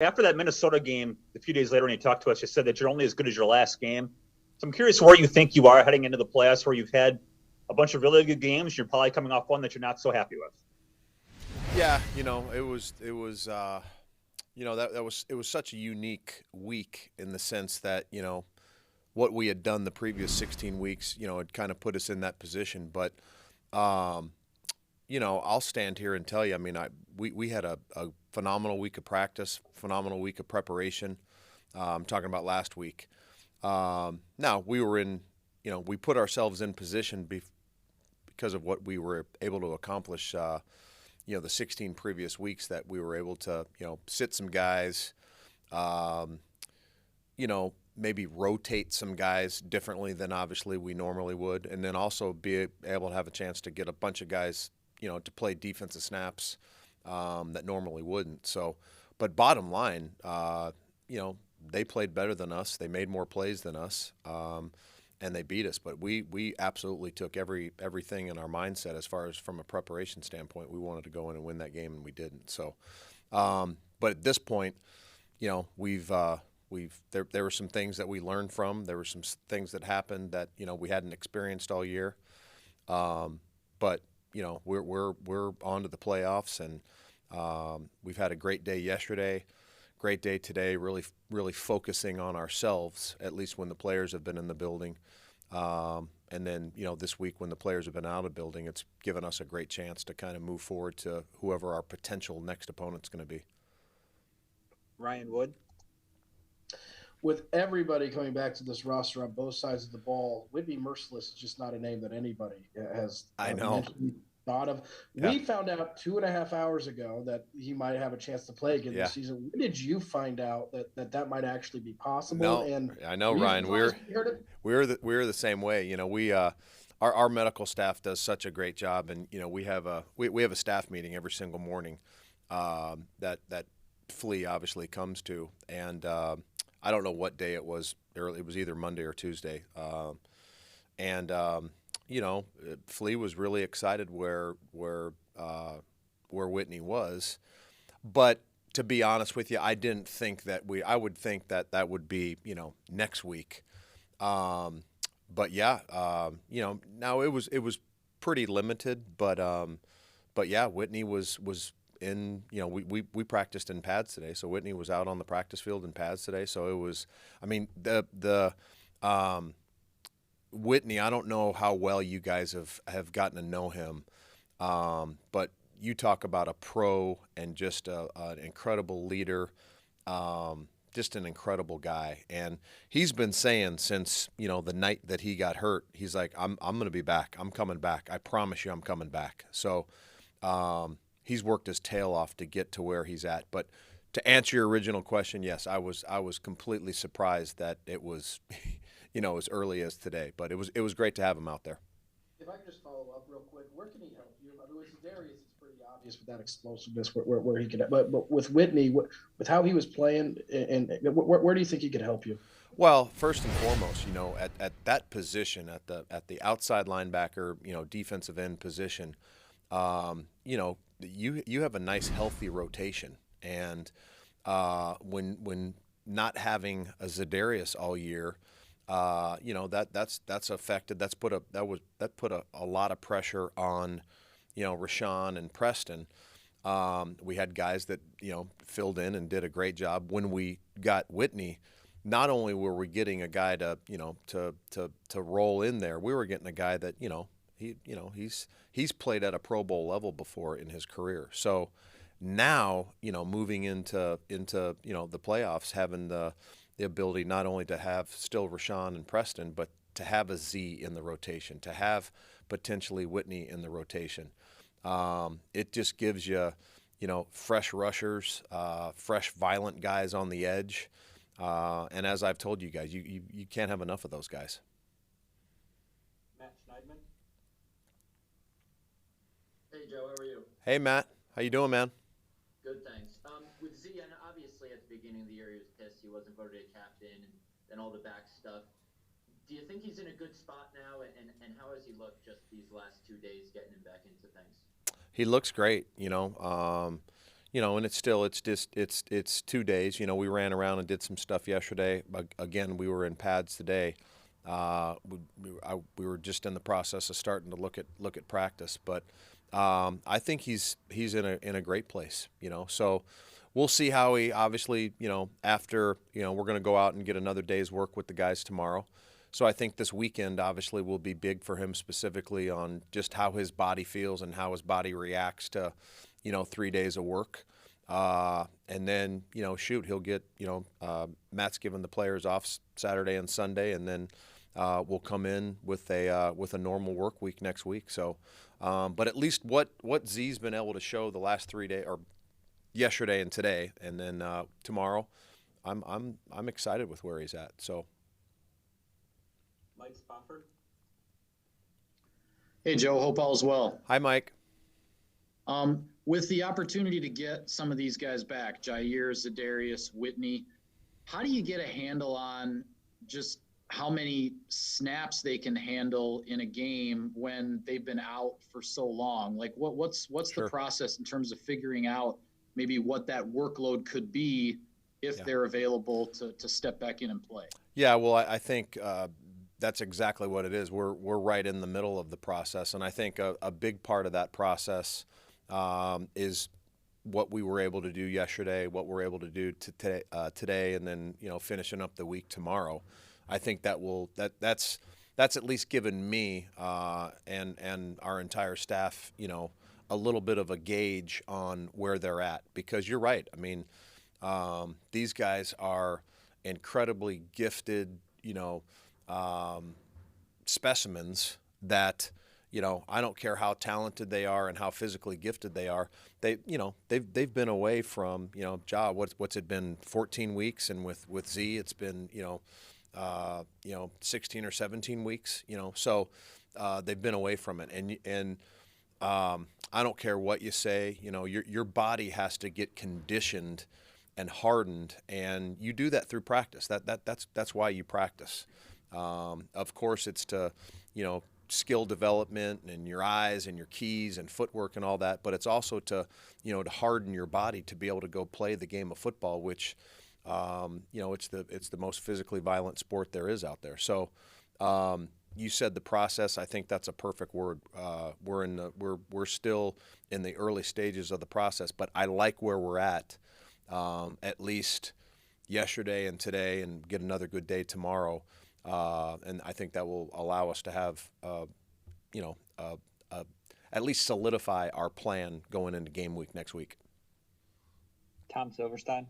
After that Minnesota game, a few days later when you talked to us, you said that you're only as good as your last game. So I'm curious where you think you are heading into the playoffs, where you've had a bunch of really good games. You're probably coming off one that you're not so happy with. Yeah, it was such a unique week in the sense that what we had done the previous 16 weeks, had kind of put us in that position. But um, I'll stand here and tell you. I mean, we had a phenomenal week of practice, phenomenal week of preparation. I'm talking about last week. Now we were in, we put ourselves in position because of what we were able to accomplish. The 16 previous weeks that we were able to, sit some guys, um, maybe rotate some guys differently than obviously we normally would, and then also be able to have a chance to get a bunch of guys, to play defensive snaps that normally wouldn't. So, but bottom line, they played better than us. They made more plays than us. And they beat us. But we absolutely took everything in our mindset as far as from a preparation standpoint. We wanted to go in and win that game, and we didn't. So, but at this point, there were some things that we learned from. There were some things that happened that we hadn't experienced all year. But we're on to the playoffs, and we've had a great day yesterday. Great day today, really focusing on ourselves, at least when the players have been in the building. And then, this week when the players have been out of the building, it's given us a great chance to kind of move forward to whoever our potential next opponent's going to be. Ryan Wood. With everybody coming back to this roster on both sides of the ball, Whittney Mercilus is just not a name that anybody has I know. Thought of. Yeah. We found out 2.5 hours ago that he might have a chance to play again this season. When did you find out that might actually be possible? No, and I know, Ryan. We're the same way. Our medical staff does such a great job, and we have a staff meeting every single morning that Flea obviously comes to, and I don't know what day it was. It was either Monday or Tuesday, and Flea was really excited where Whittney was, but to be honest with you, I didn't think that I would think that would be next week, but yeah, now it was pretty limited, but yeah, Whittney was in, we practiced in pads today, so Whittney was out on the practice field in pads today, so it was, I mean, the Whittney, I don't know how well you guys have gotten to know him, but you talk about a pro and just an incredible leader, just an incredible guy. And he's been saying since, the night that he got hurt, he's like, I'm going to be back. I'm coming back. I promise you I'm coming back. So he's worked his tail off to get to where he's at. But to answer your original question, yes, I was completely surprised that it was – as early as today, but it was great to have him out there. If I could just follow up real quick, where can he help you? I mean, with Za'Darius, it's pretty obvious with that explosiveness where he could. But with Whittney, with how he was playing, and where do you think he could help you? Well, first and foremost, at that position, at the outside linebacker, defensive end position, you have a nice healthy rotation, and when not having a Za'Darius all year. That's affected. That put a lot of pressure on, Rashawn and Preston. We had guys that filled in and did a great job. When we got Whittney, not only were we getting a guy to roll in there, we were getting a guy that he's played at a Pro Bowl level before in his career. So now moving into the playoffs, having the ability not only to have still Rashawn and Preston, but to have a Z in the rotation, to have potentially Whittney in the rotation. It just gives you, fresh rushers, fresh violent guys on the edge. And as I've told you guys, you can't have enough of those guys. Matt Schneidman. Hey, Joe, how are you? Hey, Matt. How you doing, man? Good, thanks. With Z, and obviously at the beginning of the year he was pissed he wasn't voted a captain and all the back stuff. Do you think he's in a good spot now, and how has he looked just these last 2 days getting him back into things? He looks great. and it's 2 days. We ran around and did some stuff yesterday. Again, we were in pads today. We were just in the process of starting to look at practice, but I think he's in a great place. So we'll see how he obviously after we're going to go out and get another day's work with the guys tomorrow. So I think this weekend obviously will be big for him specifically on just how his body feels and how his body reacts to 3 days of work. And then, he'll get, Matt's giving the players off Saturday and Sunday, and then we'll come in with a normal work week next week. So, but at least what Z's been able to show the last 3 days, or yesterday and today, and then tomorrow, I'm excited with where he's at. So, Mike Spofford. Hey, Joe. Hope all is well. Hi, Mike. With the opportunity to get some of these guys back, Jaire, Za'Darius, Whittney, how do you get a handle on just how many snaps they can handle in a game when they've been out for so long? Like, what's Sure. the process in terms of figuring out maybe what that workload could be if they're available to step back in and play? Yeah, well, I think that's exactly what it is. We're right in the middle of the process, and I think a big part of that process is what we were able to do yesterday, what we're able to do today, and then finishing up the week tomorrow. I think that's at least given me and our entire staff a little bit of a gauge on where they're at, because you're right. I mean, these guys are incredibly gifted, specimens that. I don't care how talented they are and how physically gifted they are. They've been away from Ja. What's it been? 14 weeks, and with Z, it's been 16 or 17 weeks. So they've been away from it, and I don't care what you say. Your body has to get conditioned and hardened, and you do that through practice. That's why you practice. Of course, it's to skill development and your eyes and your keys and footwork and all that, but it's also to harden your body to be able to go play the game of football, which it's the most physically violent sport there is out there. So you said the process. I think that's a perfect word. We're still in the early stages of the process, but I like where we're at least yesterday and today, and get another good day tomorrow. And I think that will allow us to have, at least solidify our plan going into game week next week. Tom Silverstein.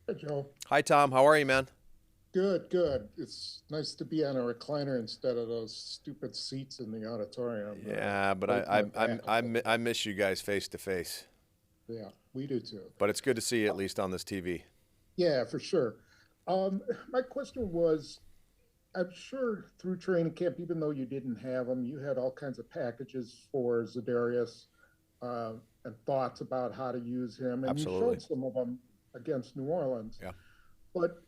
Hey, Joe. Hi, Tom. How are you, man? Good. It's nice to be on a recliner instead of those stupid seats in the auditorium. Yeah, but I miss you guys face to face. Yeah, we do too. But it's good to see you at least on this TV. Yeah, for sure. My question was, I'm sure through training camp, even though you didn't have them, you had all kinds of packages for Za'Darius and thoughts about how to use him. And Absolutely. You showed some of them against New Orleans. Yeah. But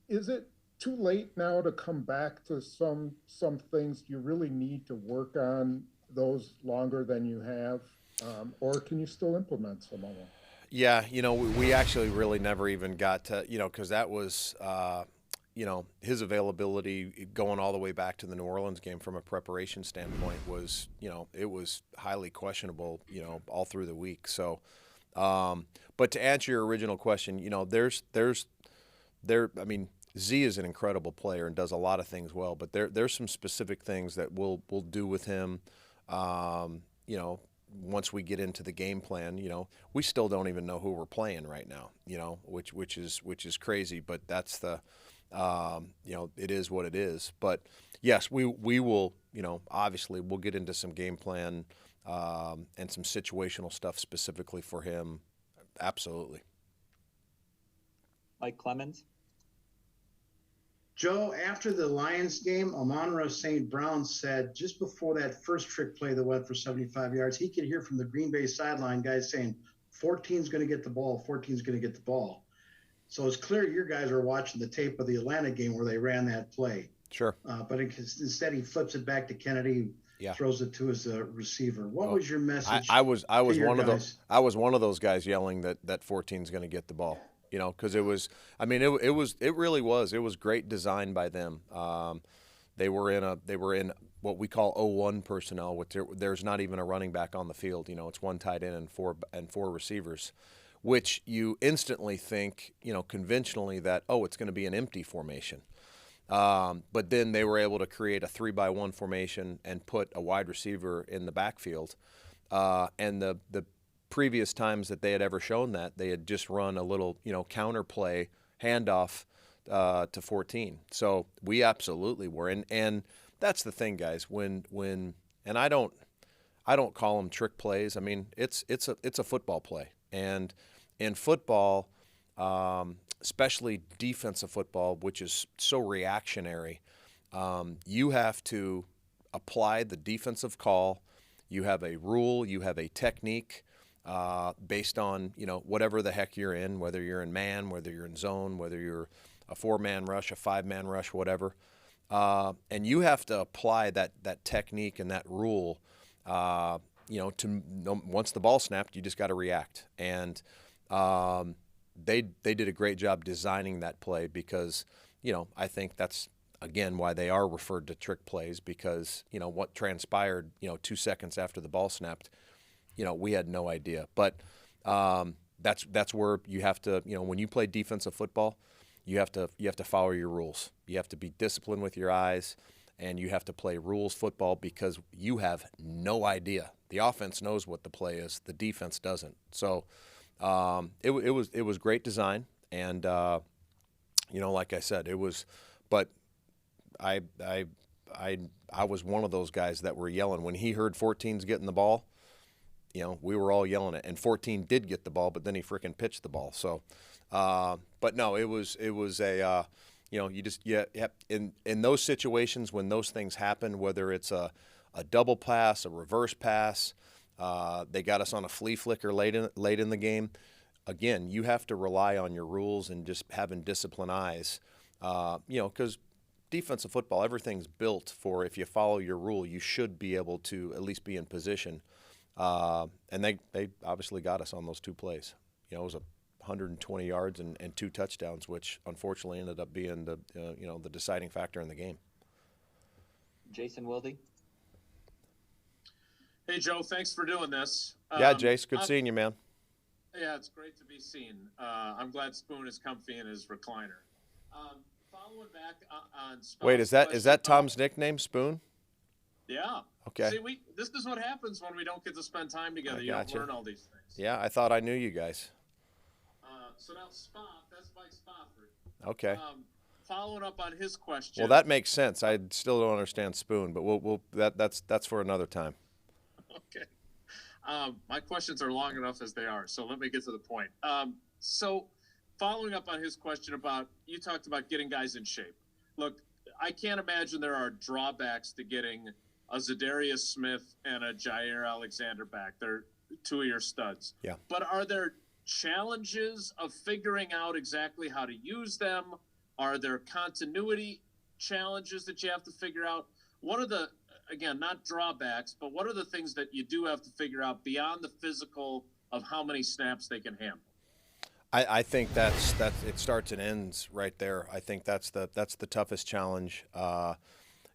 is it too late now to come back to some things? Do you really need to work on those longer than you have? Or can you still implement some of them? Yeah, we actually really never even got to, because that was, his availability going all the way back to the New Orleans game from a preparation standpoint was, it was highly questionable, all through the week. So, but to answer your original question, Z is an incredible player and does a lot of things well, but there's some specific things that we'll do with him, once we get into the game plan. We still don't even know who we're playing right now, which is crazy, but that's the, it is what it is. But yes, we will, obviously we'll get into some game plan and some situational stuff specifically for him. Absolutely. Mike Clemens. Joe, after the Lions game, Amon-Ra St. Brown said just before that first trick play that went for 75 yards, he could hear from the Green Bay sideline guys saying, 14's going to get the ball, 14's going to get the ball. So it's clear your guys are watching the tape of the Atlanta game where they ran that play. Sure. But instead he flips it back to Kennedy. Yeah. throws it to his receiver. What Oh, was your message? I was to your one of guys? those guys yelling that 14 is going to get the ball. You know, because it was. I mean, it really was. It was great design by them. They were in what we call 0-1 personnel. Which there's not even a running back on the field. You know, it's one tight end and four receivers, which you instantly think, you know, conventionally that, oh, it's going to be an empty formation. But then they were able to create a 3-by-1 formation and put a wide receiver in the backfield. And the previous times that they had ever shown that, they had just run a little, you know, counter play handoff to 14. So we absolutely were. And that's the thing, guys. When and I don't call them trick plays. I mean, it's a football play. And in football, especially defensive football, which is so reactionary, you have to apply the defensive call. You have a rule, you have a technique based on, you know, whatever the heck you're in, whether you're in man, whether you're in zone, whether you're a 4-man rush, a 5-man rush, whatever. And you have to apply that technique and that rule, you know, once the ball snapped, you just got to react. And they did a great job designing that play because, you know, I think that's, again, why they are referred to trick plays because, you know, what transpired, you know, 2 seconds after the ball snapped, you know, we had no idea. But that's where you have to, you know, when you play defensive football, you have to follow your rules. You have to be disciplined with your eyes, and you have to play rules football because you have no idea. The offense knows what the play is, the defense doesn't. So it was great design, and you know, like I said, it was. But I was one of those guys that were yelling when he heard 14's getting the ball. You know, we were all yelling it, and 14 did get the ball, but then he freaking pitched the ball. So, but no, it was a, you know, you just in those situations when those things happen, whether it's a double pass, a reverse pass, they got us on a flea flicker late in the game. Again, you have to rely on your rules and just having disciplined eyes, you know, because defensive football, everything's built for if you follow your rule, you should be able to at least be in position. And they obviously got us on those 2 plays. You know, it was 120 yards and 2 touchdowns, which unfortunately ended up being the you know, the deciding factor in the game. Jason Wilde. Hey, Joe, thanks for doing this. Yeah, Jace, good seeing you, man. Yeah, it's great to be seen. I'm glad Spoon is comfy in his recliner. Following back on Spoon's Wait, is that Tom's nickname, Spoon? Yeah. Okay. See, this is what happens when we don't get to spend time together. You don't learn all these things. Yeah, I thought I knew you guys. So now Spock, that's Mike Spofford. Okay. Following up on his question. Well, that makes sense. I still don't understand Spoon, but that's for another time. Okay. My questions are long enough as they are, so let me get to the point. So following up on his question about, you talked about getting guys in shape. Look, I can't imagine there are drawbacks to getting a Za'Darius Smith and a Jaire Alexander back. They're 2 of your studs. Yeah. But are there challenges of figuring out exactly how to use them? Are there continuity challenges that you have to figure out? What are the, again, not drawbacks, but what are the things that you do have to figure out beyond the physical of how many snaps they can handle? I think that's it starts and ends right there. I think that's the toughest challenge,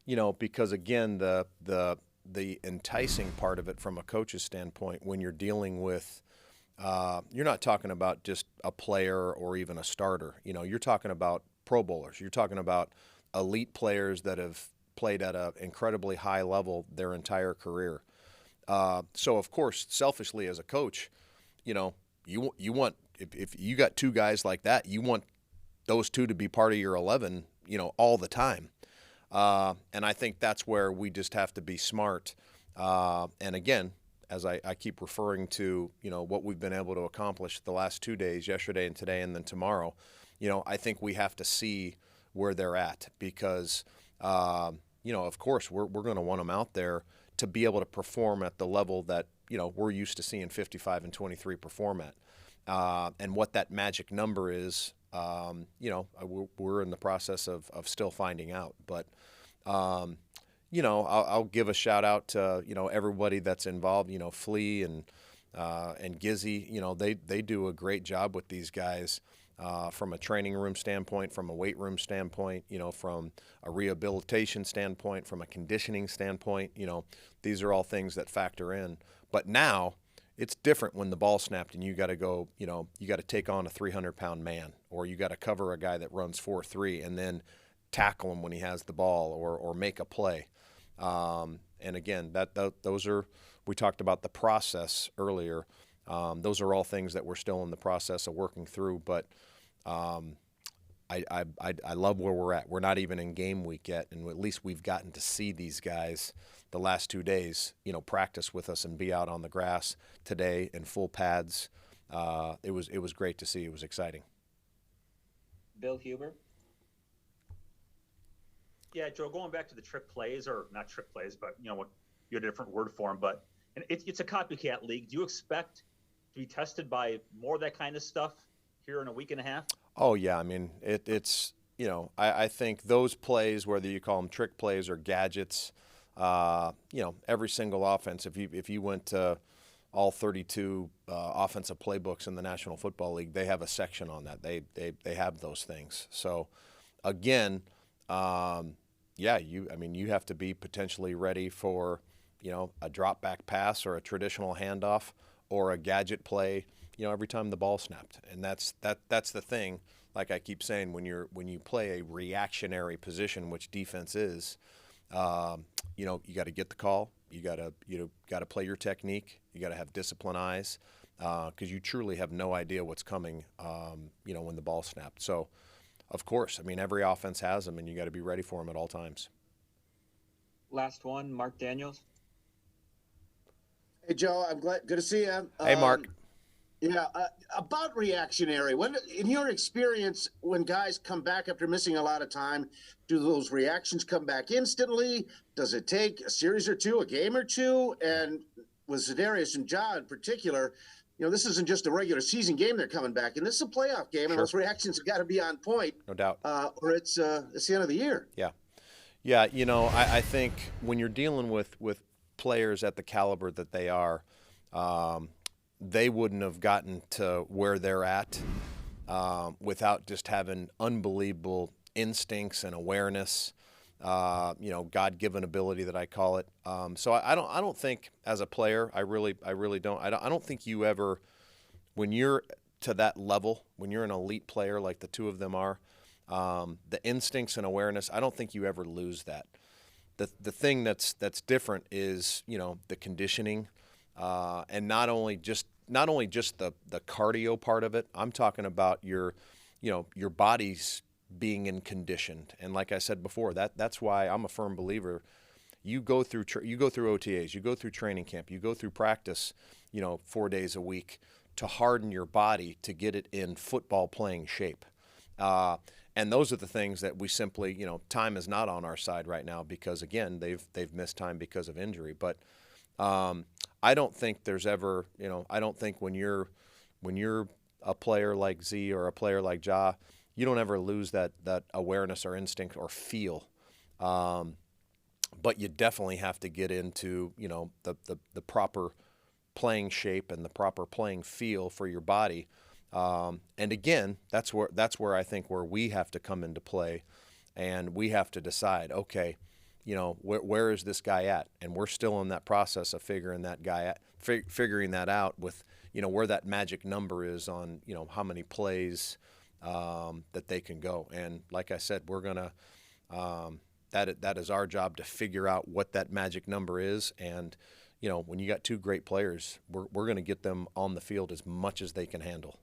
you know, because again the enticing part of it from a coach's standpoint when you're dealing with you're not talking about just a player or even a starter. You know, you're talking about Pro Bowlers. You're talking about elite players that have played at an incredibly high level their entire career. So of course, selfishly as a coach, you know, you want. If you got 2 guys like that, you want those 2 to be part of your 11, you know, all the time. And I think that's where we just have to be smart. And again, as I keep referring to, you know, what we've been able to accomplish the last 2 days, yesterday and today and then tomorrow, you know, I think we have to see where they're at because, you know, of course, we're going to want them out there to be able to perform at the level that, you know, we're used to seeing 55 and 23 perform at. And what that magic number is, you know, we're in the process of still finding out. But, I'll give a shout out to everybody that's involved. Flea and Gizzy. They do a great job with these guys from a training room standpoint, from a weight room standpoint. From a rehabilitation standpoint, from a conditioning standpoint. These are all things that factor in. But now it's different when the ball snapped and you got to go. You got to take on a 300-pound man, or you got to cover a guy that runs 4.3 and then tackle him when he has the ball, or make a play. And again, those are, we talked about the process earlier. Those are all things that we're still in the process of working through. But I love where we're at. We're not even in game week yet, and at least we've gotten to see these guys the last 2 days, practice with us and be out on the grass today in full pads. It was great to see. It was exciting. Bill Huber. Yeah, Joe, going back to the trick plays, or not trick plays, but what you had a different word for them, but it's a copycat league. Do you expect to be tested by more of that kind of stuff here in a week and a half? Oh yeah, I mean it's I think those plays, whether you call them trick plays or gadgets, every single offense. If you went to all 32 offensive playbooks in the National Football League, they have a section on that. They have those things. So again. You have to be potentially ready for, a drop back pass or a traditional handoff or a gadget play, every time the ball snapped. And that's the thing. Like I keep saying, when you play a reactionary position, which defense is, you got to get the call. You got to play your technique. You got to have disciplined eyes, because you truly have no idea what's coming, when the ball snapped. So. Of course. I mean, every offense has them, and you got to be ready for them at all times. Last one, Mark Daniels. Hey, Joe, I'm glad. Good to see you. Hey, Mark. About reactionary. When, in your experience, when guys come back after missing a lot of time, do those reactions come back instantly? Does it take a series or two, a game or two? And with Za'Darius and Ja in particular, this isn't just a regular season game they're coming back, and this is a playoff game, and those reactions have got to be on point. No doubt. Or it's the end of the year. Yeah. Yeah, I think when you're dealing with players at the caliber that they are, they wouldn't have gotten to where they're at without just having unbelievable instincts and awareness, God-given ability that I call it. So I don't think as a player, I really don't. I don't think you ever, when you're to that level, when you're an elite player like the two of them are, the instincts and awareness, I don't think you ever lose that. The thing that's different is the conditioning, and not only just the cardio part of it. I'm talking about your body's being in conditioned. And like I said before, that's why I'm a firm believer. You go through OTAs, you go through training camp, you go through practice, 4 days a week to harden your body to get it in football playing shape. And those are the things that we simply, time is not on our side right now because again, they've missed time because of injury. But I don't think there's ever, I don't think when you're a player like Z or a player like Ja, you don't ever lose that awareness or instinct or feel. But you definitely have to get into, the proper playing shape and the proper playing feel for your body. And again, that's where I think where we have to come into play, and we have to decide, okay, where is this guy at? And we're still in that process of figuring that out with, where that magic number is on, how many plays that they can go. And like I said, we're gonna that is our job to figure out what that magic number is. And when you got two great players, we're going to get them on the field as much as they can handle.